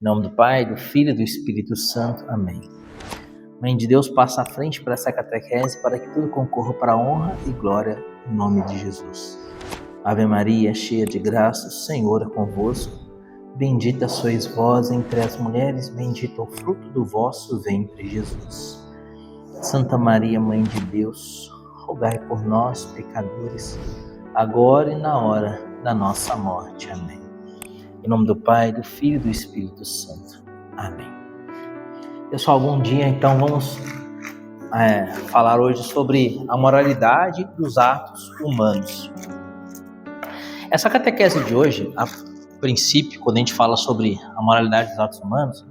Em nome do Pai, do Filho e do Espírito Santo. Amém. Mãe de Deus, passa à frente para essa catequese para que tudo concorra para a honra e glória em nome de Jesus. Ave Maria, cheia de graça, o Senhor é convosco. Bendita sois vós entre as mulheres, bendito é o fruto do vosso ventre, Jesus. Santa Maria, Mãe de Deus, rogai por nós, pecadores, agora e na hora da nossa morte. Amém. Em nome do Pai, do Filho e do Espírito Santo. Amém. Pessoal, bom dia. Então vamos falar hoje sobre a moralidade dos atos humanos. Essa catequese de hoje, a princípio, quando a gente fala sobre a moralidade dos atos humanos,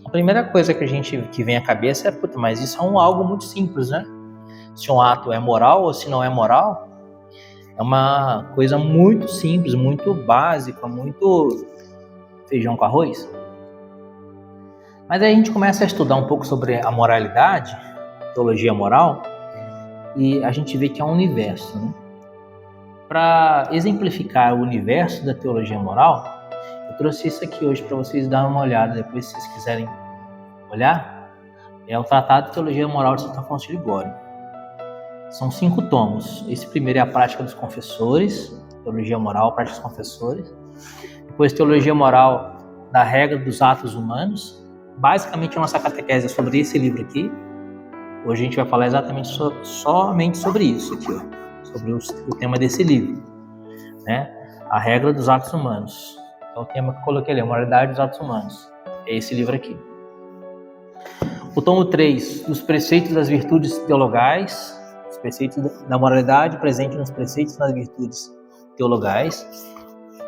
a primeira coisa que vem à cabeça é, mas isso é algo muito simples, né? Se um ato é moral ou se não é moral, é uma coisa muito simples, muito básica, muito feijão com arroz. Mas aí a gente começa a estudar um pouco sobre a moralidade, a teologia moral, e a gente vê que é um universo, né? Para exemplificar o universo da teologia moral, eu trouxe isso aqui hoje para vocês darem uma olhada, depois se vocês quiserem olhar, é o Tratado de Teologia Moral de Santo Afonso de Ligório. São 5 tomos. Esse primeiro é a Prática dos Confessores, Teologia Moral, Prática dos Confessores. Depois, Teologia Moral da Regra dos Atos Humanos. Basicamente, a nossa catequese é sobre esse livro aqui. Hoje a gente vai falar exatamente somente sobre isso aqui, ó, sobre o tema desse livro, né? A Regra dos Atos Humanos. É o tema que eu coloquei ali, a Moralidade dos Atos Humanos. É esse livro aqui. O tomo 3, dos Preceitos das Virtudes Teologais. Os preceitos da moralidade presente nos preceitos das virtudes teologais.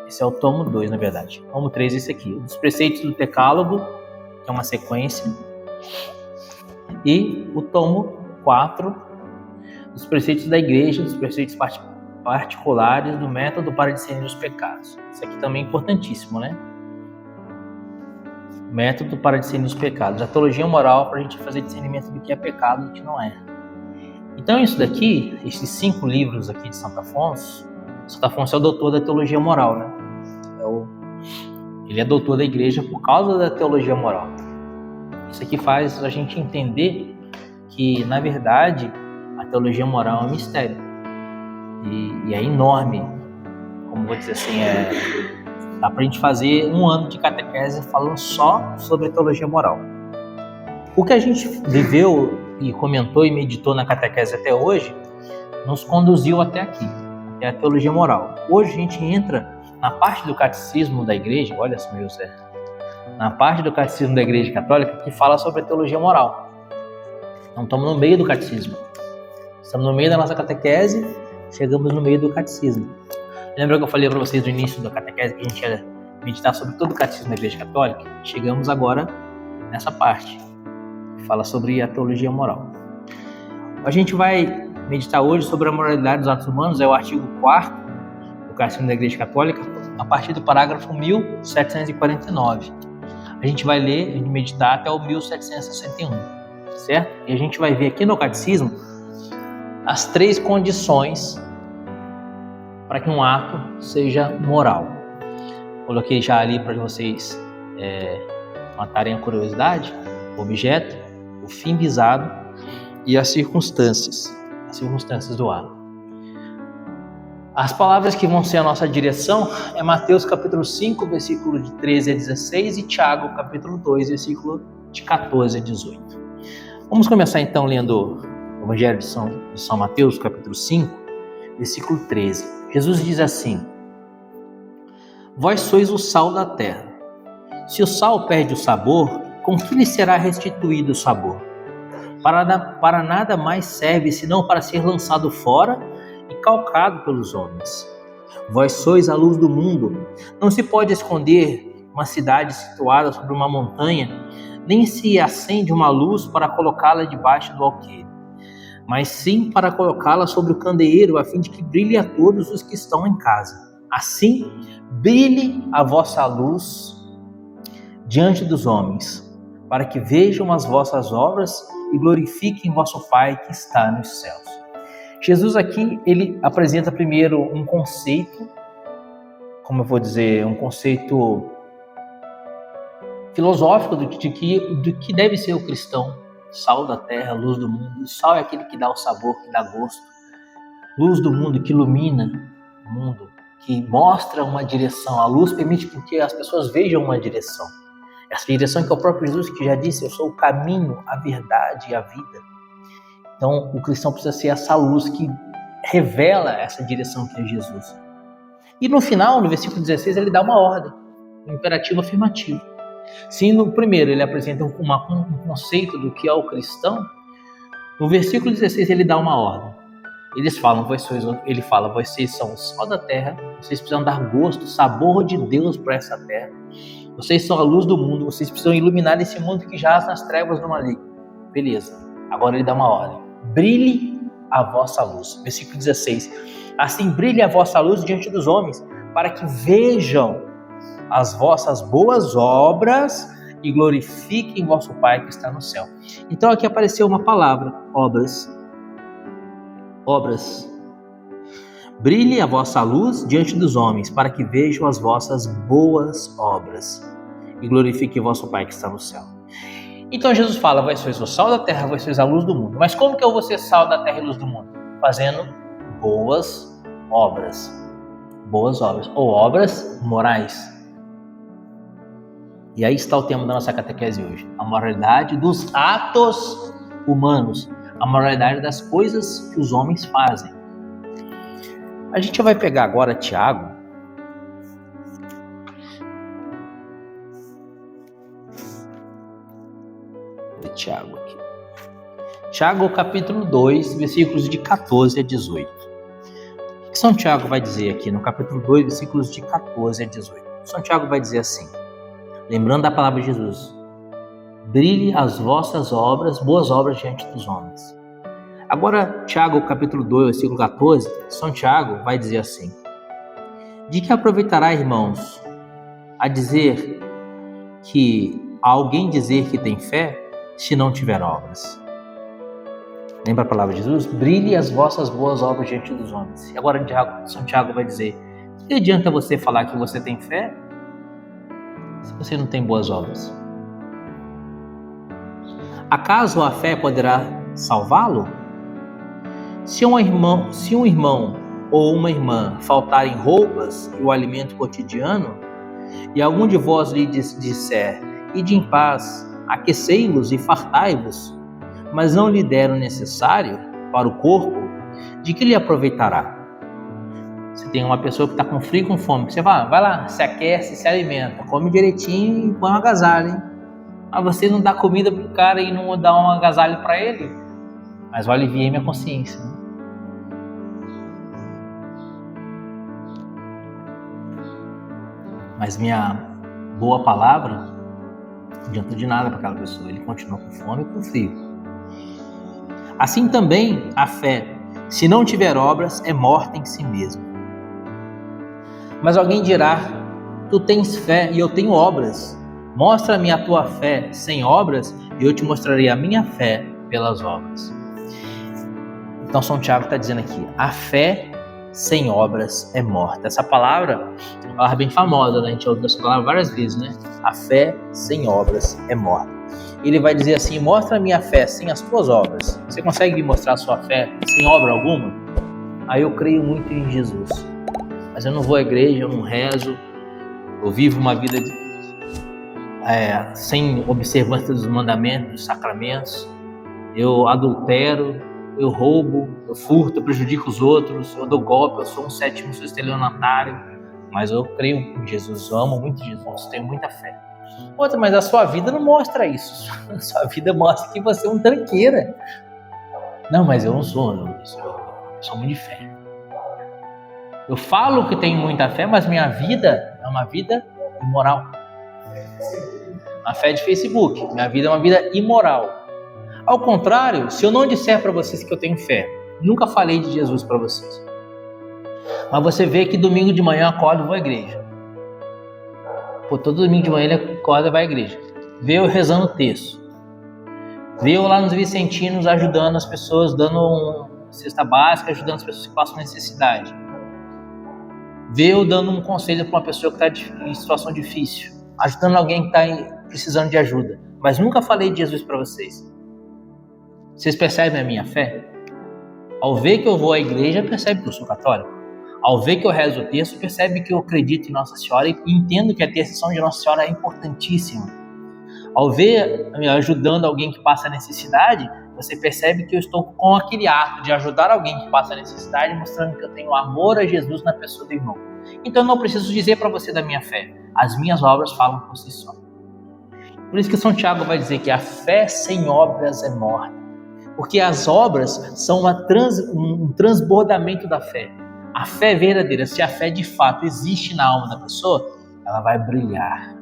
Esse é o tomo 2, na verdade. Tomo 3 esse aqui. Os preceitos do Decálogo, que é uma sequência. E o tomo 4, os preceitos da igreja, os preceitos particulares do método para discernir os pecados. Isso aqui também é importantíssimo, né? Método para discernir os pecados. A teologia moral para a gente fazer discernimento do que é pecado e do que não é. Então isso daqui, esses 5 livros aqui de Santo Afonso é o doutor da teologia moral, né? Ele é doutor da igreja por causa da teologia moral. Isso aqui faz a gente entender que, na verdade, a teologia moral é um mistério. E é enorme. Como vou dizer assim, dá pra gente fazer um ano de catequese falando só sobre teologia moral. O que a gente viveu e comentou e meditou na catequese até hoje, nos conduziu até aqui, até a teologia moral. Hoje a gente entra na parte do catecismo da igreja, olha São José, na parte do catecismo da igreja católica que fala sobre a teologia moral. Então estamos no meio do catecismo. Estamos no meio da nossa catequese, chegamos no meio do catecismo. Lembra que eu falei para vocês no início da catequese que a gente ia meditar sobre todo o catecismo da igreja católica? Chegamos agora nessa parte. Fala sobre a teologia moral. A gente vai meditar hoje sobre a moralidade dos atos humanos, é o artigo 4º do Catecismo da Igreja Católica, a partir do parágrafo 1749. A gente vai ler e meditar até o 1761, certo? E a gente vai ver aqui no Catecismo as 3 condições para que um ato seja moral. Coloquei já ali para vocês matarem a curiosidade, o objeto, o fim visado e as circunstâncias do ato. As palavras que vão ser a nossa direção é Mateus capítulo 5, versículo de 13 a 16 e Tiago capítulo 2, versículo de 14 a 18. Vamos começar então lendo o Evangelho de São Mateus capítulo 5, versículo 13. Jesus diz assim: Vós sois o sal da terra. Se o sal perde o sabor, com que lhe será restituído o sabor? Para nada mais serve senão para ser lançado fora e calcado pelos homens. Vós sois a luz do mundo. Não se pode esconder uma cidade situada sobre uma montanha, nem se acende uma luz para colocá-la debaixo do alqueire, mas sim para colocá-la sobre o candeeiro, a fim de que brilhe a todos os que estão em casa. Assim, brilhe a vossa luz diante dos homens, para que vejam as vossas obras e glorifiquem vosso Pai que está nos céus. Jesus aqui, ele apresenta primeiro um conceito, como eu vou dizer, um conceito filosófico do que deve ser o cristão. Sal da terra, luz do mundo. O sal é aquele que dá o sabor, que dá gosto. Luz do mundo, que ilumina o mundo, que mostra uma direção. A luz permite que as pessoas vejam uma direção. Essa direção que é o próprio Jesus que já disse: eu sou o caminho, a verdade e a vida. Então o cristão precisa ser essa luz que revela essa direção que é Jesus. E no final, no versículo 16, ele dá uma ordem, um imperativo afirmativo. Se no primeiro ele apresenta um conceito do que é o cristão, no versículo 16 ele dá uma ordem. Ele fala: vocês são o sal da terra, vocês precisam dar gosto, sabor de Deus para essa terra. Vocês são a luz do mundo, vocês precisam iluminar esse mundo que jaz nas trevas do maligno. Beleza, agora ele dá uma ordem: brilhe a vossa luz. Versículo 16: assim brilhe a vossa luz diante dos homens, para que vejam as vossas boas obras e glorifiquem vosso Pai que está no céu. Então aqui apareceu uma palavra: obras. Obras. Brilhe a vossa luz diante dos homens, para que vejam as vossas boas obras e glorifiquem vosso Pai que está no céu. Então Jesus fala: vós sois o sal da terra, vós sois a luz do mundo. Mas como que eu vou ser sal da terra e luz do mundo? Fazendo boas obras. Boas obras, ou obras morais. E aí está o tema da nossa catequese hoje: a moralidade dos atos humanos, a moralidade das coisas que os homens fazem. A gente vai pegar agora Tiago. Tiago aqui. Tiago capítulo 2, versículos de 14 a 18. O que São Tiago vai dizer aqui no capítulo 2, versículos de 14 a 18? São Tiago vai dizer assim, lembrando da palavra de Jesus: brilhe as vossas obras, boas obras diante dos homens. Agora, Tiago capítulo 2, versículo 14, São Tiago vai dizer assim: de que aproveitará, irmãos, a dizer alguém dizer que tem fé, se não tiver obras? Lembra a palavra de Jesus? Brilhe as vossas boas obras diante dos homens. E agora São Tiago vai dizer: que adianta você falar que você tem fé se você não tem boas obras? Acaso a fé poderá salvá-lo? Se um irmão ou uma irmã faltarem roupas e o alimento cotidiano, e algum de vós lhe disser: ide em paz, aquecei-vos e fartai-vos, mas não lhe der o necessário para o corpo, de que lhe aproveitará? Você tem uma pessoa que está com frio e com fome, você vai lá, se aquece, se alimenta, come direitinho e põe um agasalho, hein? Mas você não dá comida pro cara e não dá um agasalho para ele? Mas eu aliviei minha consciência, né? Mas minha boa palavra não adianta de nada para aquela pessoa. Ele continua com fome e com frio. Assim também a fé, se não tiver obras, é morta em si mesma. Mas alguém dirá: tu tens fé e eu tenho obras. Mostra-me a tua fé sem obras e eu te mostrarei a minha fé pelas obras. Então São Tiago está dizendo aqui: a fé sem obras é morta. Essa palavra é uma palavra bem famosa, né? A gente ouviu essa palavra várias vezes, né? A fé sem obras é morta. Ele vai dizer assim: mostra a minha fé sem as tuas obras. Você consegue me mostrar a sua fé sem obra alguma? Aí eu creio muito em Jesus, mas eu não vou à igreja, eu não rezo, eu vivo uma vida sem observância dos mandamentos, dos sacramentos, eu adultero, eu roubo, eu furto, eu prejudico os outros, eu dou golpe, eu sou um sétimo, sou estelionatário, mas eu creio em Jesus, eu amo muito Jesus, tenho muita fé. Outra, mas a sua vida não mostra isso. A sua vida mostra que você é um tranqueira. Não, mas eu não sou, eu sou muito de fé. Eu falo que tenho muita fé, mas minha vida é uma vida imoral. Uma fé de Facebook, minha vida é uma vida imoral. Ao contrário, se eu não disser para vocês que eu tenho fé, nunca falei de Jesus para vocês, mas você vê que domingo de manhã eu acordo e vou à igreja. Todo domingo de manhã ele acorda e vai à igreja. Vê eu rezando o texto. Vê eu lá nos Vicentinos ajudando as pessoas, dando uma cesta básica, ajudando as pessoas que passam necessidade. Vê eu dando um conselho para uma pessoa que está em situação difícil. Ajudando alguém que está precisando de ajuda, mas nunca falei de Jesus para vocês. Vocês percebem a minha fé? Ao ver que eu vou à igreja, percebe que eu sou católico. Ao ver que eu rezo o texto, percebe que eu acredito em Nossa Senhora e entendo que a intercessão de Nossa Senhora é importantíssima. Ao ver ajudando alguém que passa necessidade, você percebe que eu estou com aquele ato de ajudar alguém que passa necessidade, mostrando que eu tenho amor a Jesus na pessoa do irmão. Então eu não preciso dizer para você da minha fé. As minhas obras falam por si só. Por isso que São Tiago vai dizer que a fé sem obras é morta. Porque as obras são um transbordamento da fé. A fé verdadeira, se a fé de fato existe na alma da pessoa, ela vai brilhar.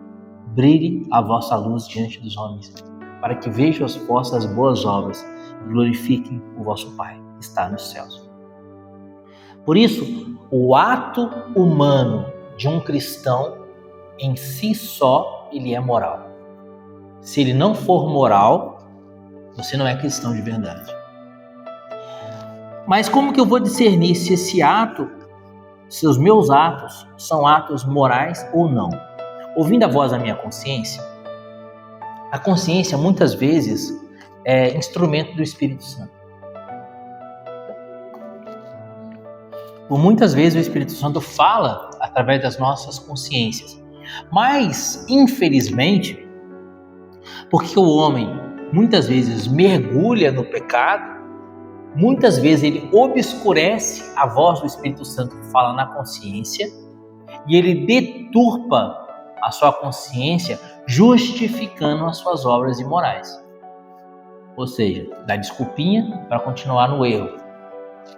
Brilhe a vossa luz diante dos homens, para que vejam as vossas boas obras e glorifiquem o vosso Pai que está nos céus. Por isso, o ato humano de um cristão, em si só, ele é moral. Se ele não for moral, você não é cristão de verdade. Mas como que eu vou discernir se esse ato, se os meus atos são atos morais ou não? Ouvindo a voz da minha consciência, a consciência muitas vezes é instrumento do Espírito Santo. Por muitas vezes o Espírito Santo fala através das nossas consciências. Mas, infelizmente, porque o homem muitas vezes mergulha no pecado, muitas vezes ele obscurece a voz do Espírito Santo que fala na consciência e ele deturpa a sua consciência justificando as suas obras imorais. Ou seja, dá desculpinha para continuar no erro.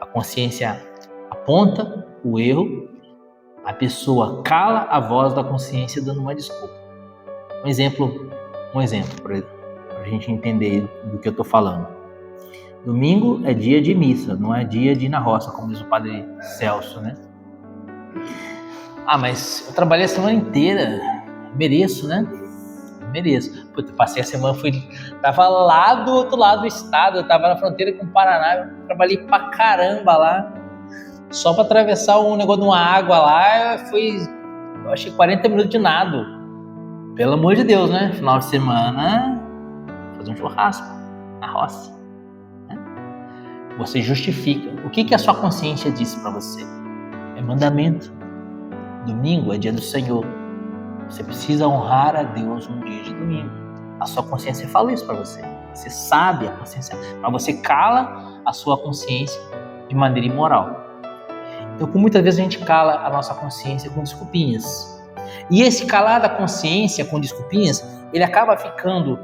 A consciência aponta o erro, a pessoa cala a voz da consciência dando uma desculpa. Um exemplo para a gente entender do que eu estou falando. Domingo é dia de missa, não é dia de ir na roça, como diz o padre Celso, né? Mas eu trabalhei a semana inteira, mereço, né? Mereço. Puta, passei a semana, tava lá do outro lado do estado, eu tava na fronteira com o Paraná, eu trabalhei pra caramba lá, só pra atravessar um negócio de uma água lá, eu achei 40 minutos de nado. Pelo amor de Deus, né? Final de semana, fazer um churrasco na roça. Né? Você justifica. O que a sua consciência disse pra você? É mandamento. Domingo é dia do Senhor. Você precisa honrar a Deus no dia de domingo. A sua consciência fala isso para você. Você sabe a consciência, mas você cala a sua consciência de maneira imoral. Então, por muitas vezes a gente cala a nossa consciência com desculpinhas. E esse calar da consciência com desculpinhas, ele acaba ficando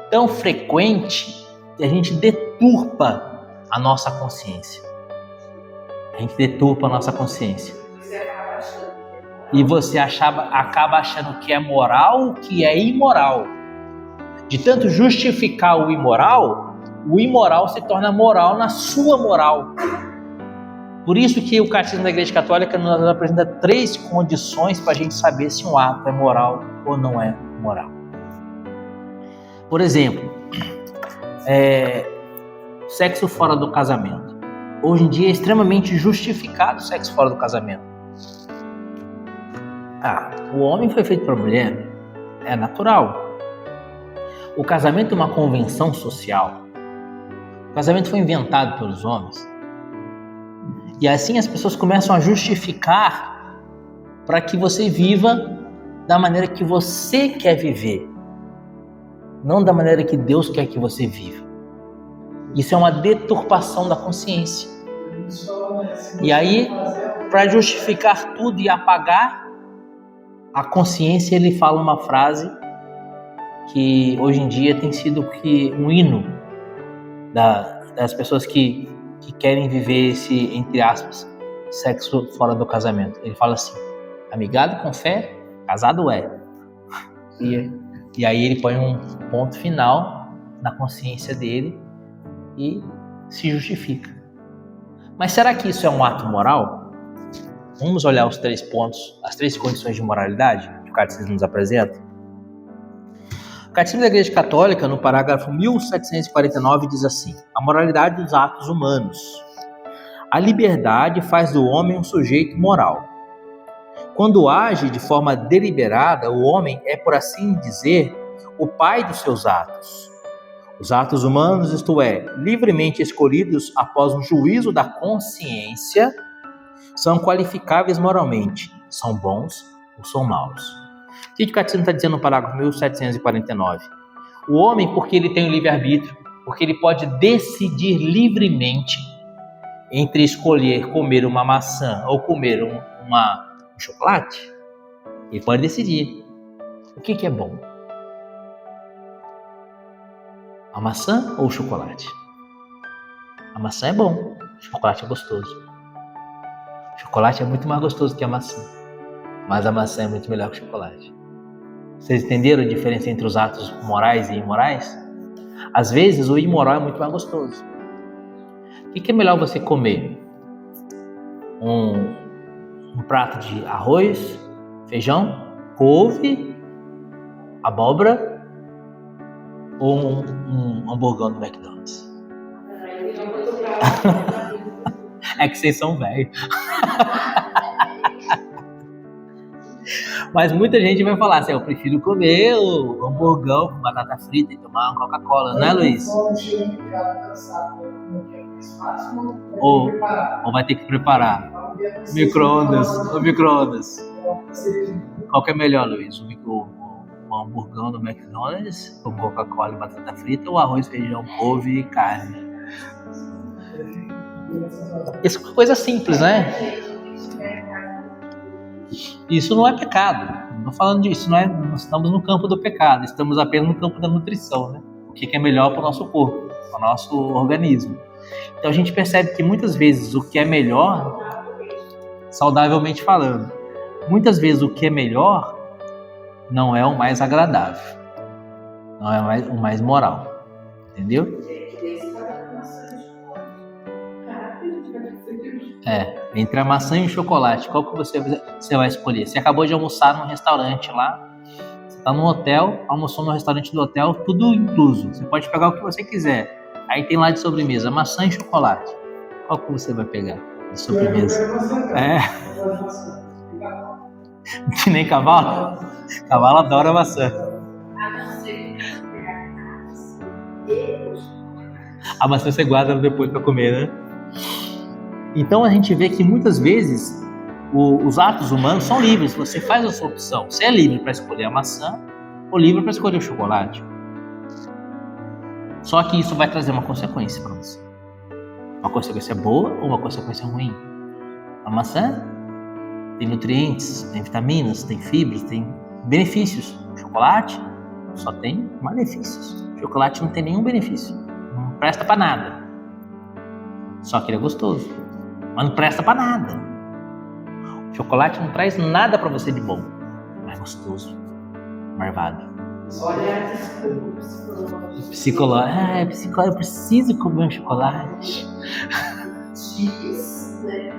tão frequente que a gente deturpa a nossa consciência. A gente deturpa a nossa consciência. E você acaba achando que é moral o que é imoral. De tanto justificar o imoral se torna moral na sua moral. Por isso que o Catecismo da Igreja Católica nos apresenta 3 condições para a gente saber se um ato é moral ou não é moral. Por exemplo, sexo fora do casamento. Hoje em dia é extremamente justificado o sexo fora do casamento. O homem foi feito para a mulher, é natural. O casamento é uma convenção social. O casamento foi inventado pelos homens. E assim as pessoas começam a justificar para que você viva da maneira que você quer viver, não da maneira que Deus quer que você viva. Isso é uma deturpação da consciência. E aí, para justificar tudo e apagar a consciência, ele fala uma frase que hoje em dia tem sido um hino das pessoas que querem viver esse, entre aspas, sexo fora do casamento. Ele fala assim: amigado com fé, casado é. E aí ele põe um ponto final na consciência dele e se justifica. Mas será que isso é um ato moral? Vamos olhar os 3 pontos, as 3 condições de moralidade que o Catecismo nos apresenta. O Catecismo da Igreja Católica, no parágrafo 1749, diz assim: a moralidade dos atos humanos. A liberdade faz do homem um sujeito moral. Quando age de forma deliberada, o homem é, por assim dizer, o pai dos seus atos. Os atos humanos, isto é, livremente escolhidos após um juízo da consciência, são qualificáveis moralmente, são bons ou são maus. O que o Catecismo está dizendo no parágrafo 1749? O homem, porque ele tem o livre-arbítrio, porque ele pode decidir livremente entre escolher comer uma maçã ou comer um chocolate, ele pode decidir. O que é bom? A maçã ou o chocolate? A maçã é bom, o chocolate é gostoso. O chocolate é muito mais gostoso que a maçã, mas a maçã é muito melhor que o chocolate. Vocês entenderam a diferença entre os atos morais e imorais? Às vezes o imoral é muito mais gostoso. O que é melhor você comer? Um prato de arroz, feijão, couve, abóbora ou um hamburgão do McDonald's? É que vocês são velhos. Mas muita gente vai falar assim, eu prefiro comer o hamburgão com batata frita e tomar uma Coca-Cola, né, Luiz? Ou vai ter que preparar. Micro-ondas. Qual que é melhor, Luiz? O hamburgão do McDonald's com Coca-Cola e batata frita ou arroz, feijão, couve e carne? Isso é uma coisa simples, né? Isso não é pecado. Não estou falando disso, não estamos no campo do pecado, estamos apenas no campo da nutrição, né? O que é melhor para o nosso corpo, para o nosso organismo. Então a gente percebe que muitas vezes o que é melhor, saudavelmente falando, muitas vezes o que é melhor não é o mais agradável, não é o mais moral, entendeu? Entre a maçã e o chocolate, qual que você vai escolher? Você acabou de almoçar num restaurante lá, você está num hotel, almoçou no restaurante do hotel, tudo incluso. Você pode pegar o que você quiser. Aí tem lá de sobremesa, maçã e chocolate. Qual que você vai pegar de sobremesa? Que nem cavalo? Cavalo adora maçã. A maçã você guarda depois para comer, né? Então a gente vê que muitas vezes os atos humanos são livres. Você faz a sua opção. Você é livre para escolher a maçã ou livre para escolher o chocolate. Só que isso vai trazer uma consequência para você. Uma consequência boa ou uma consequência ruim. A maçã tem nutrientes, tem vitaminas, tem fibras, tem benefícios. O chocolate só tem malefícios. O chocolate não tem nenhum benefício. Não presta para nada. Só que ele é gostoso. Mas não presta pra nada. O chocolate não traz nada pra você de bom. Mas gostoso. Marvado. Olha, psicológico. Eu preciso comer um chocolate. Diz, né?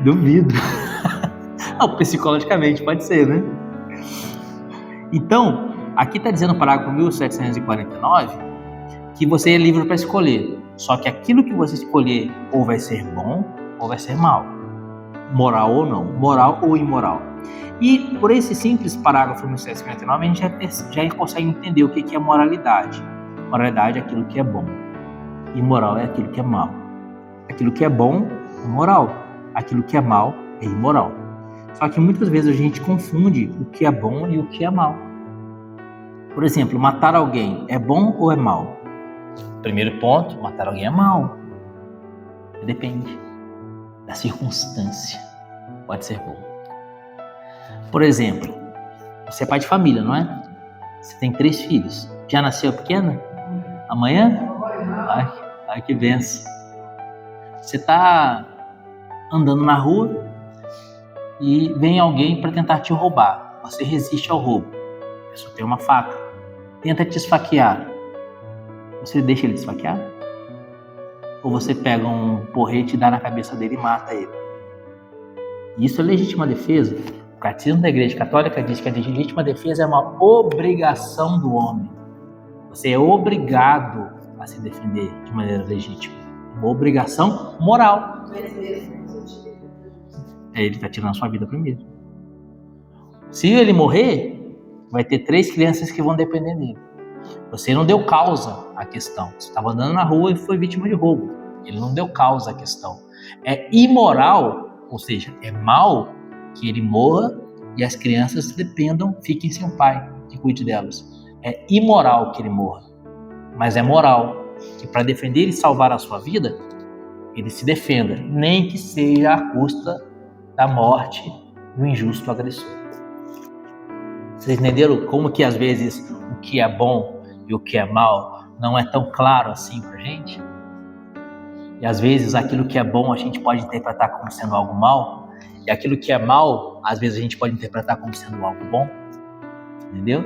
Duvido. Não, psicologicamente pode ser, né? Então, aqui está dizendo no parágrafo 1749 que você é livre para escolher. Só que aquilo que você escolher ou vai ser bom ou vai ser mal. Moral ou não, moral ou imoral. E por esse simples parágrafo 1749 a gente já consegue entender o que é moralidade. Moralidade é aquilo que é bom. Imoral é aquilo que é mal. Aquilo que é bom é moral. Aquilo que é mal é imoral. Só que muitas vezes a gente confunde o que é bom e o que é mal. Por exemplo, matar alguém é bom ou é mal? Primeiro ponto, matar alguém é mal. Depende da circunstância. Pode ser bom. Por exemplo, você é pai de família, não é? Você tem 3 filhos. Já nasceu pequena? Amanhã? Ai, que benção. Você está andando na rua e vem alguém para tentar te roubar. Você resiste ao roubo. A pessoa tem uma faca. Tenta te esfaquear. Você deixa ele te esfaquear? Ou você pega um porrete e dá na cabeça dele e mata ele? Isso é legítima defesa. O Catecismo da Igreja Católica diz que a legítima defesa é uma obrigação do homem. Você é obrigado a se defender de maneira legítima. Uma obrigação moral. Ele está tirando a sua vida primeiro. Se ele morrer, vai ter 3 crianças que vão depender dele. Você não deu causa à questão. Você estava andando na rua e foi vítima de roubo. Ele não deu causa à questão. É imoral, ou seja, é mal que ele morra e as crianças dependam, fiquem sem o pai que cuide delas. É imoral que ele morra. Mas é moral que para defender e salvar a sua vida, ele se defenda, nem que seja à custa da morte do injusto agressor. Vocês entenderam como que às vezes o que é bom e o que é mal não é tão claro assim pra gente? E às vezes aquilo que é bom a gente pode interpretar como sendo algo mal, e aquilo que é mal, às vezes a gente pode interpretar como sendo algo bom. Entendeu?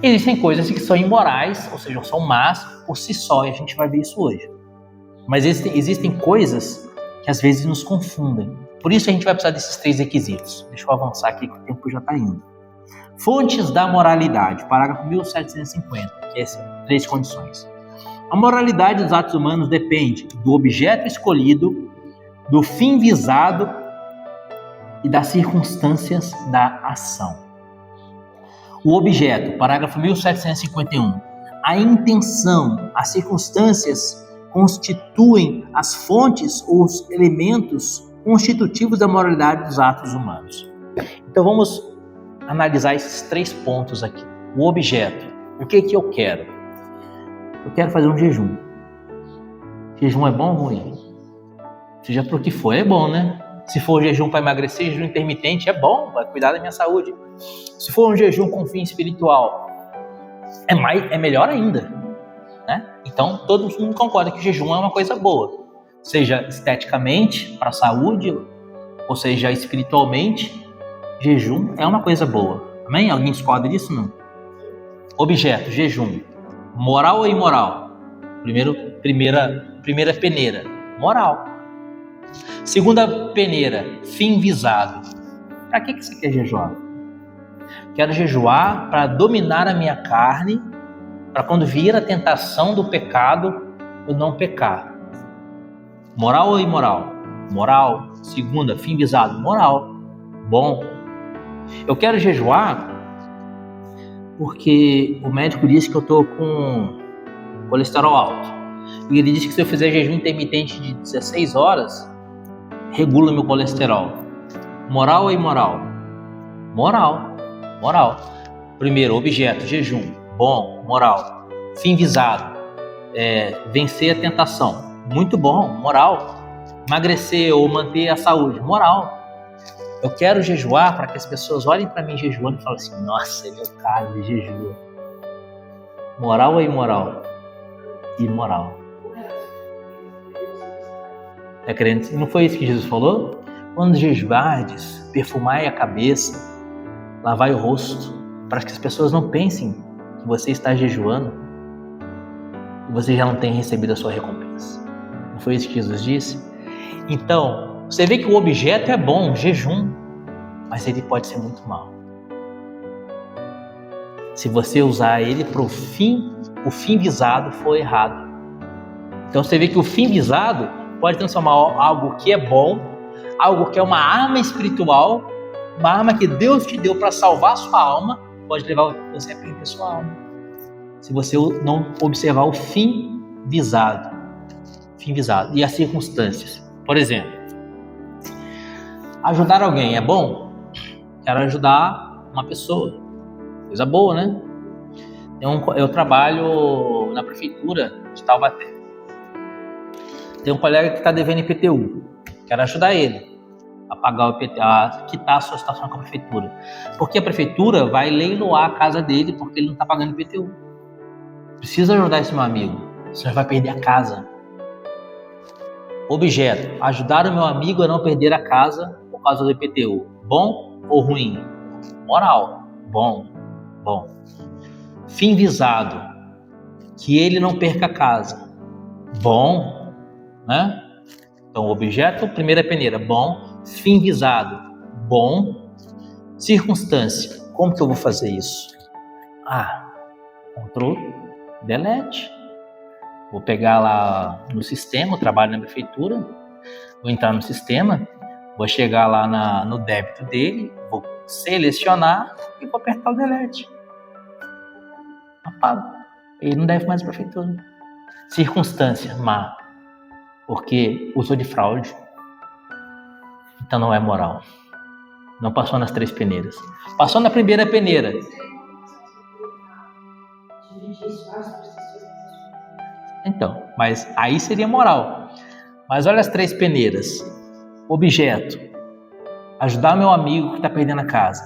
Existem coisas que são imorais, ou seja, são más por si só, e a gente vai ver isso hoje. Mas existem coisas que às vezes nos confundem. Por isso a gente vai precisar desses 3 requisitos. Deixa eu avançar aqui que o tempo já está indo. Fontes da moralidade, parágrafo 1750, que é essas 3 condições. A moralidade dos atos humanos depende do objeto escolhido, do fim visado e das circunstâncias da ação. O objeto, parágrafo 1751. A intenção, as circunstâncias constituem as fontes ou os elementos constitutivos da moralidade dos atos humanos. Então vamos analisar esses 3 pontos aqui. O objeto, o que eu quero? Eu quero fazer um jejum. Jejum é bom ou ruim? Seja para o que for, é bom, né? Se for jejum para emagrecer, jejum intermitente é bom, vai cuidar da minha saúde. Se for um jejum com fim espiritual, é melhor ainda, né? Então todo mundo concorda que o jejum é uma coisa boa, seja esteticamente para a saúde, ou seja espiritualmente, jejum é uma coisa boa. Amém? Alguém discorda disso? Não. Objeto, jejum, moral ou imoral? Primeira peneira, moral. Segunda peneira, fim visado. Para que você quer jejuar? Quero jejuar para dominar a minha carne, para quando vier a tentação do pecado, eu não pecar. Moral ou imoral? Moral. Segunda, fim visado. Moral. Bom. Eu quero jejuar porque o médico disse que eu estou com colesterol alto. E ele disse que se eu fizer jejum intermitente de 16 horas, regula meu colesterol. Moral ou imoral? Moral. Moral. Primeiro, objeto, jejum. Bom, moral. Fim visado. Vencer a tentação. Muito bom, moral. Emagrecer ou manter a saúde. Moral. Eu quero jejuar para que as pessoas olhem para mim jejuando e falem assim, nossa, ele é o cara de jejum. Moral ou imoral? Imoral. Tá querendo? Não foi isso que Jesus falou? Quando jejuardes, perfumai a cabeça, lavai o rosto, para que as pessoas não pensem que você está jejuando e você já não tem recebido a sua recompensa. Não foi isso que Jesus disse? Então, você vê que o objeto é bom, jejum, mas ele pode ser muito mal. Se você usar ele para o fim visado for errado. Então você vê que o fim visado pode transformar algo que é bom, algo que é uma arma espiritual, uma arma que Deus te deu para salvar a sua alma, pode levar você a perder a sua alma. Se você não observar o fim visado e as circunstâncias. Por exemplo, ajudar alguém é bom? Quero ajudar uma pessoa. Coisa boa, né? Eu trabalho na prefeitura de Taubaté. Tem um colega que está devendo IPTU. Quero ajudar ele a pagar o IPTU, a quitar a sua situação com a prefeitura. Porque a prefeitura vai leiloar a casa dele porque ele não está pagando IPTU. Precisa ajudar esse meu amigo, senão vai perder a casa. Objeto, ajudar o meu amigo a não perder a casa por causa do IPTU. Bom ou ruim? Moral. Bom. Fim visado, que ele não perca a casa. Bom, né? Então, objeto, primeira peneira, bom. Fim visado, bom. Circunstância, como que eu vou fazer isso? Ctrl, delete. Vou pegar lá no sistema, eu trabalho na prefeitura, vou entrar no sistema, Vou chegar lá no débito dele, vou selecionar e vou apertar o delete. Apago. Ele não deve mais à prefeitura. Circunstância má, porque usou de fraude. Então não é moral. Não passou nas 3 peneiras. Passou na primeira peneira. Então, mas aí seria moral. Mas olha as 3 peneiras. Objeto: ajudar meu amigo que está perdendo a casa.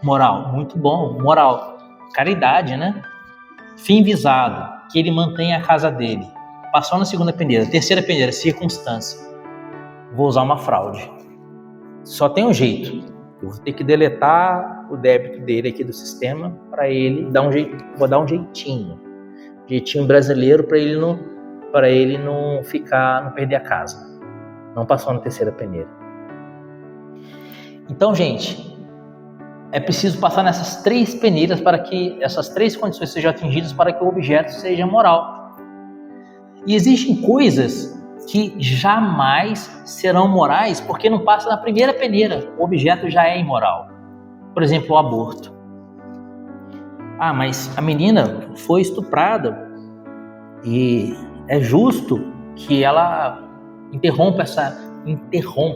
Moral: muito bom. Moral: caridade, né? Fim visado: que ele mantenha a casa dele. Passou na segunda peneira. Terceira peneira: circunstância. Vou usar uma fraude. Só tem um jeito. Eu vou ter que deletar o débito dele aqui do sistema para ele dar um jeito. Vou dar um jeitinho brasileiro para ele não perder a casa. Não passou na terceira peneira. Então, gente, é preciso passar nessas 3 peneiras para que essas 3 condições sejam atingidas para que o objeto seja moral. E existem coisas que jamais serão morais porque não passa na primeira peneira. O objeto já é imoral. Por exemplo, o aborto. Ah, mas a menina foi estuprada e é justo que ela interrompa,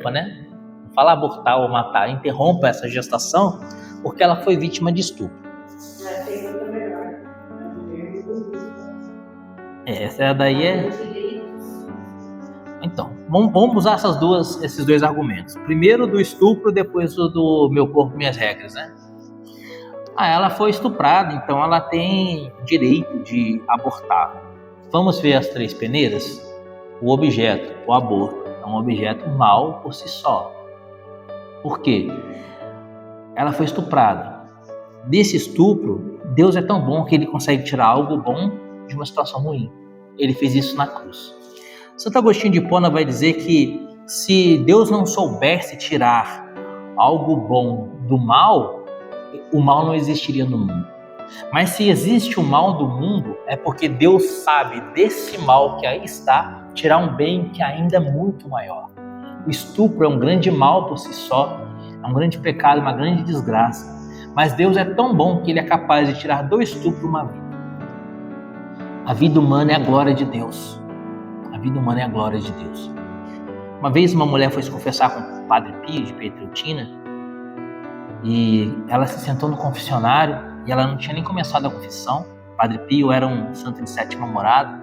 né? Não fala abortar ou matar, interrompa essa gestação porque ela foi vítima de estupro. Essa daí é... Então, vamos usar esses 2 argumentos. Primeiro do estupro, depois do meu corpo, minhas regras, né? Ela foi estuprada, então ela tem direito de abortar. Vamos ver as 3 peneiras? O objeto, o aborto, é um objeto mau por si só. Por quê? Ela foi estuprada. Desse estupro, Deus é tão bom que ele consegue tirar algo bom de uma situação ruim. Ele fez isso na cruz. Santo Agostinho de Hipona vai dizer que se Deus não soubesse tirar algo bom do mal, o mal não existiria no mundo. Mas se existe o mal do mundo, é porque Deus sabe desse mal que aí está, tirar um bem que ainda é muito maior. O estupro é um grande mal por si só, é um grande pecado, uma grande desgraça. Mas Deus é tão bom que ele é capaz de tirar do estupro uma vida. A vida humana é a glória de Deus. A vida humana é a glória de Deus. Uma vez uma mulher foi se confessar com o Padre Pio de Pietrelcina e ela se sentou no confessionário e ela não tinha nem começado a confissão. O Padre Pio era um santo de 7ª morada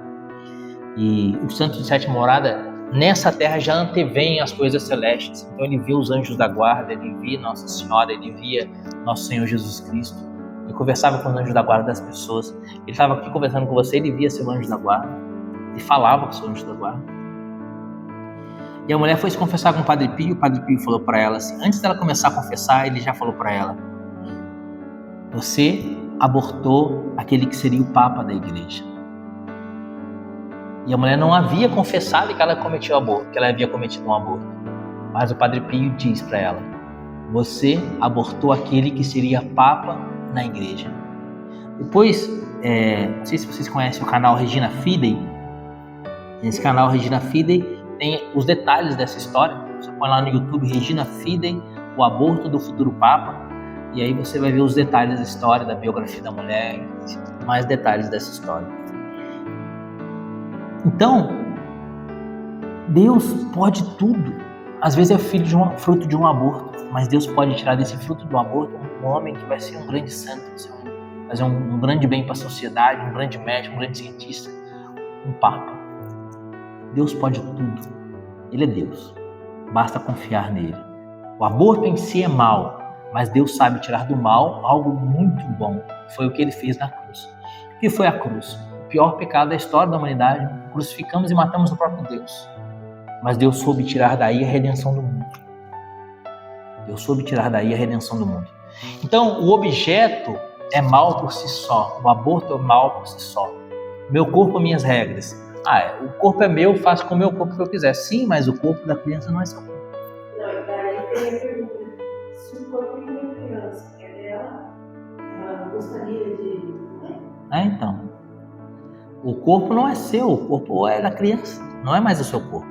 e o santo de 7ª morada nessa terra já antevém as coisas celestes. Então ele via os anjos da guarda, ele via Nossa Senhora, ele via Nosso Senhor Jesus Cristo. Ele conversava com os anjos da guarda das pessoas. Ele estava aqui conversando com você, ele via seu anjo da guarda. E falava com o seu anjo da guarda. E a mulher foi se confessar com o Padre Pio. O Padre Pio falou para ela assim, antes dela começar a confessar, ele já falou para ela: você abortou aquele que seria o Papa da igreja. E a mulher não havia confessado que ela cometeu aborto, que ela havia cometido um aborto. Mas o Padre Pio diz para ela: você abortou aquele que seria Papa na igreja. Depois, não sei se vocês conhecem o canal Regina Fidei. Nesse canal Regina Fidei tem os detalhes dessa história. Você põe lá no YouTube Regina Fidei, o aborto do futuro Papa, e aí você vai ver os detalhes da história, da biografia da mulher, mais detalhes dessa história. Então, Deus pode tudo. Às vezes é fruto de um aborto, mas Deus pode tirar desse fruto do aborto um homem que vai ser um grande santo, vai fazer um grande bem para a sociedade, um grande médico, um grande cientista, um Papa. Deus pode tudo. Ele é Deus. Basta confiar nele. O aborto em si é mal, mas Deus sabe tirar do mal algo muito bom. Foi o que ele fez na cruz. O que foi a cruz? O pior pecado da história da humanidade. Crucificamos e matamos o próprio Deus. Mas Deus soube tirar daí a redenção do mundo. Deus soube tirar daí a redenção do mundo. Então, o objeto é mal por si só. O aborto é mal por si só. Meu corpo, minhas regras. O corpo é meu, faço com o meu corpo o que eu quiser. Sim, mas o corpo da criança não é seu corpo. Não, e daí tem a pergunta: se o corpo de uma criança é dela, ela gostaria de... Então. O corpo não é seu, o corpo é da criança, não é mais o seu corpo.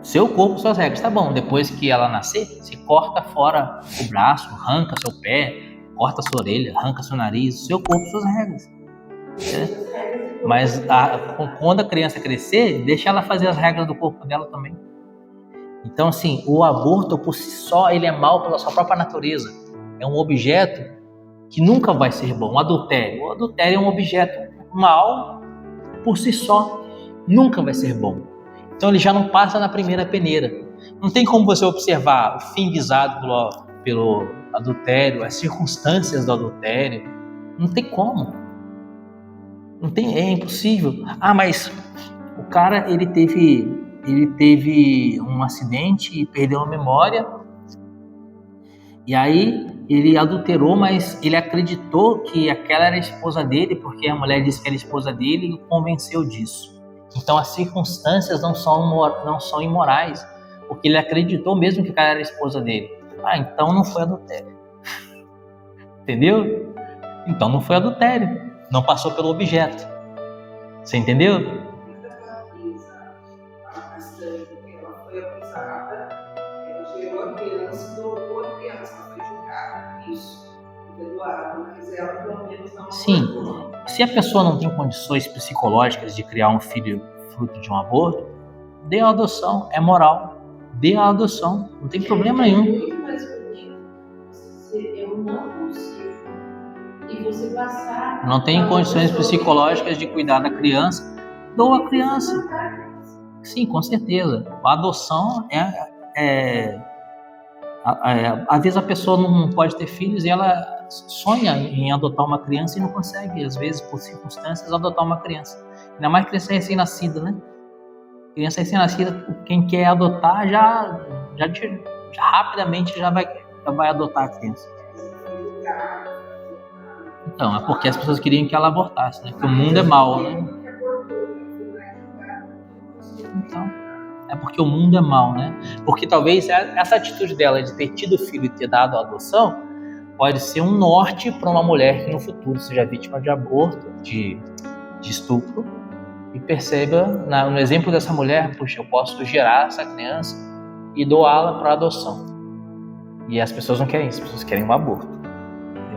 Seu corpo, suas regras. Tá bom, depois que ela nascer, você corta fora o braço, arranca seu pé, corta sua orelha, arranca seu nariz, seu corpo, suas regras. Mas quando a criança crescer, deixa ela fazer as regras do corpo dela também. Então, assim, o aborto por si só, ele é mau pela sua própria natureza. É um objeto que nunca vai ser bom. O adultério é um objeto mau por si só, nunca vai ser bom. Então ele já não passa na primeira peneira. Não tem como você observar o fim visado pelo adultério, as circunstâncias do adultério. Não tem como. Não tem, é impossível. Mas o cara ele teve um acidente e perdeu a memória. E aí ele adulterou, mas ele acreditou que aquela era a esposa dele, porque a mulher disse que era a esposa dele e o convenceu disso. Então as circunstâncias não são imorais, porque ele acreditou mesmo que aquela era a esposa dele. Então não foi adultério. Entendeu? Então não foi adultério. Não passou pelo objeto. Você entendeu? Sim, se a pessoa não tem condições psicológicas de criar um filho fruto de um aborto, dê a adoção, é moral. Dê a adoção, não tem problema nenhum. Eu não consigo. E você passar. Não tem condições psicológicas de cuidar da criança, doa a criança. Sim, com certeza. A adoção às vezes a pessoa não pode ter filhos e ela sonha em adotar uma criança e não consegue, às vezes, por circunstâncias, adotar uma criança. Ainda mais criança recém-nascida, né? Criança recém-nascida, quem quer adotar já rapidamente já vai adotar a criança. Então, é porque as pessoas queriam que ela abortasse, né? Porque o mundo é mau, né? Então, é porque o mundo é mau, né? Porque talvez essa atitude dela de ter tido filho e ter dado a adoção pode ser um norte para uma mulher que no futuro seja vítima de aborto, de estupro, e perceba, no exemplo dessa mulher, puxa, eu posso gerar essa criança e doá-la para adoção. E as pessoas não querem isso, as pessoas querem o aborto.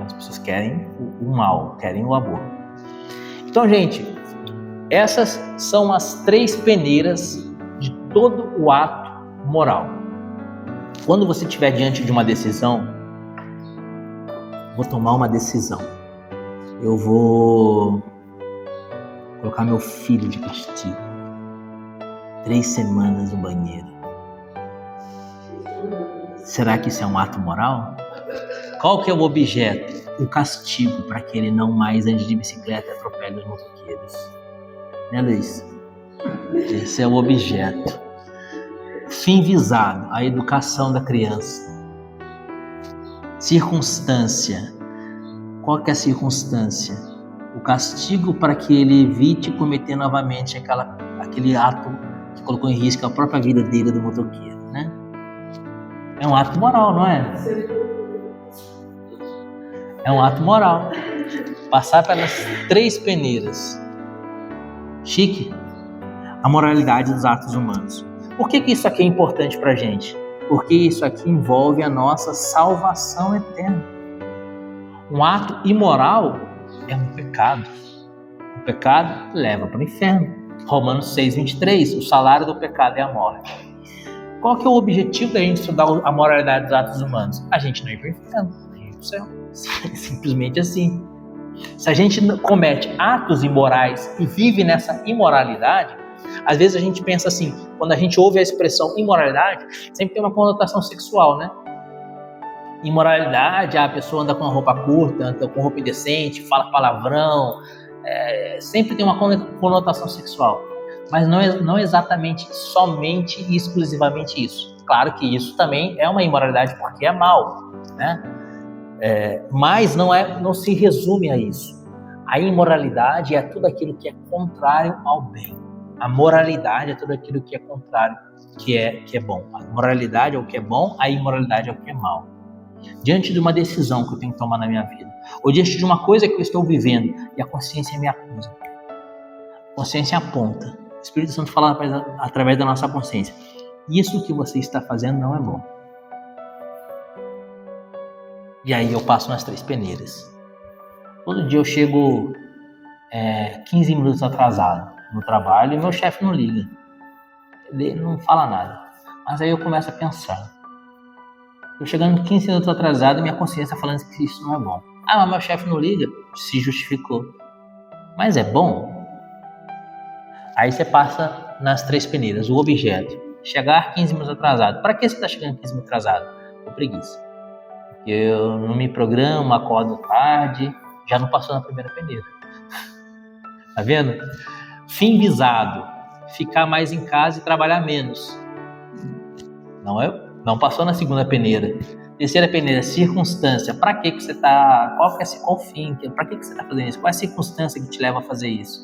As pessoas querem o mal, querem o aborto. Então, gente, essas são as 3 peneiras de todo o ato moral. Quando você estiver diante de uma decisão, vou tomar uma decisão. Eu vou colocar meu filho de castigo. 3 semanas no banheiro. Será que isso é um ato moral? Qual que é o objeto? O castigo para que ele não mais ande de bicicleta e atropele os motoqueiros. Né, Luiz? Esse é o objeto. Fim visado, a educação da criança. Circunstância. Qual que é a circunstância? O castigo para que ele evite cometer novamente aquele ato que colocou em risco a própria vida dele, do motoqueiro, né? É um ato moral, não é? É um ato moral. Passar pelas 3 peneiras. Chique. A moralidade dos atos humanos. Por que isso aqui é importante pra gente? Porque isso aqui envolve a nossa salvação eterna. Um ato imoral é um pecado. O pecado leva para o inferno. Romanos 6:23, o salário do pecado é a morte. Qual que é o objetivo da gente estudar a moralidade dos atos humanos? A gente não ir para o inferno, a gente ir para o céu. Simplesmente assim. Se a gente comete atos imorais e vive nessa imoralidade, às vezes a gente pensa assim, quando a gente ouve a expressão imoralidade, sempre tem uma conotação sexual, né? Imoralidade, a pessoa anda com uma roupa curta, anda com roupa indecente, fala palavrão, sempre tem uma conotação sexual. Mas não exatamente, somente e exclusivamente isso. Claro que isso também é uma imoralidade porque é mal, né? Mas não se resume a isso. A imoralidade é tudo aquilo que é contrário ao bem. A moralidade é tudo aquilo que é contrário, que é bom. A moralidade é o que é bom, a imoralidade é o que é mal. Diante de uma decisão que eu tenho que tomar na minha vida, ou diante de uma coisa que eu estou vivendo e a consciência me acusa, a consciência aponta, o Espírito Santo fala através da nossa consciência, isso que você está fazendo não é bom. E aí eu passo nas 3 peneiras. Todo dia eu chego 15 minutos atrasado no trabalho e meu chefe não liga. Ele não fala nada. Mas aí eu começo a pensar. Eu chegando 15 minutos atrasado e minha consciência falando que isso não é bom. Ah, mas meu chefe não liga. Se justificou. Mas é bom? Aí você passa nas 3 peneiras. O objeto. Chegar 15 minutos atrasado. Para que você está chegando 15 minutos atrasado? Por preguiça. Porque eu não me programo, acordo tarde. Já não passou na primeira peneira. Tá vendo? Fim visado. Ficar mais em casa e trabalhar menos. Não passou na segunda peneira. Terceira peneira, circunstância. Para que você está? Qual o fim? Para que você está fazendo isso? Qual é a circunstância que te leva a fazer isso?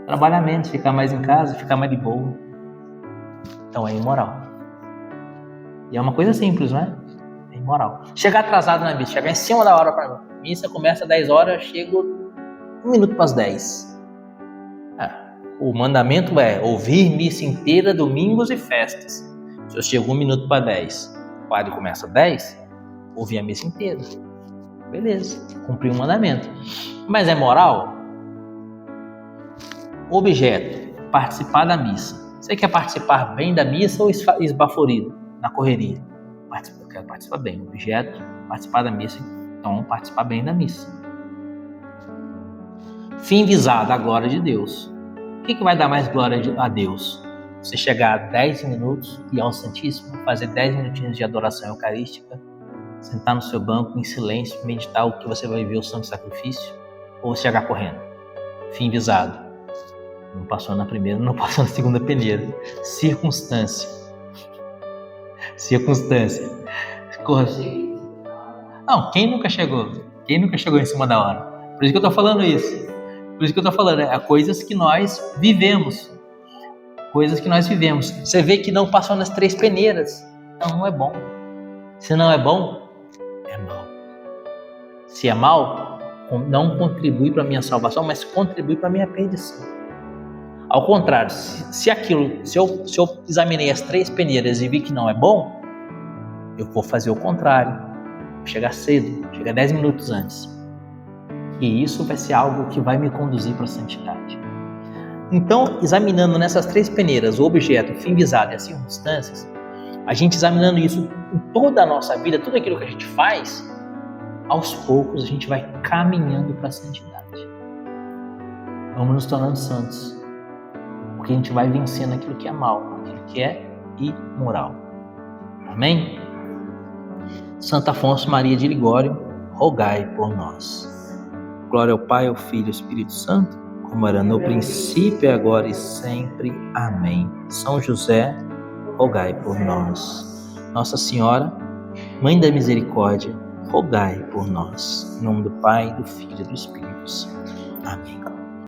Trabalhar menos, ficar mais em casa, ficar mais de boa. Então é imoral. E é uma coisa simples, não é? É imoral. Chegar atrasado na missa, chegar em cima da hora para mim. Missa começa às 10 horas, eu chego 1 minuto para as 10. O mandamento é ouvir missa inteira, domingos e festas. Se eu chego 1 minuto para 10, o padre começa às 10, ouvir a missa inteira. Beleza, cumpri o mandamento. Mas é moral? Objeto, participar da missa. Você quer participar bem da missa ou esbaforido, na correria? Eu quero participar bem. Objeto, participar da missa. Então, participar bem da missa. Fim visado, a glória de Deus. O que vai dar mais glória a Deus? Você chegar a 10 minutos e ao Santíssimo, fazer 10 minutinhos de adoração eucarística, sentar no seu banco em silêncio, meditar o que você vai ver o santo sacrifício, ou chegar correndo? Fim visado. Não passou na primeira, não passou na segunda peneira. Circunstância. Não, quem nunca chegou? Quem nunca chegou em cima da hora? Por isso que eu tô falando isso. Por isso que eu tô falando, coisas que nós vivemos. Coisas que nós vivemos. Você vê que não passou nas 3 peneiras. Não é bom. Se não é bom, é mal. Se é mal, não contribui para a minha salvação, mas contribui para a minha perdição. Ao contrário, se eu examinei as 3 peneiras e vi que não é bom, eu vou fazer o contrário. Vou chegar cedo, chegar 10 minutos antes. E isso vai ser algo que vai me conduzir para a santidade. Então, examinando nessas 3 peneiras, o objeto, o fim visado e as circunstâncias, a gente examinando isso em toda a nossa vida, tudo aquilo que a gente faz, aos poucos a gente vai caminhando para a santidade. Vamos nos tornando santos. Porque a gente vai vencendo aquilo que é mal, aquilo que é imoral. Amém? Santo Afonso Maria de Ligório, rogai por nós. Glória ao Pai, ao Filho e ao Espírito Santo, como era no princípio, agora e sempre. Amém. São José, rogai por nós. Nossa Senhora, Mãe da Misericórdia, rogai por nós. Em nome do Pai, do Filho e do Espírito Santo. Amém.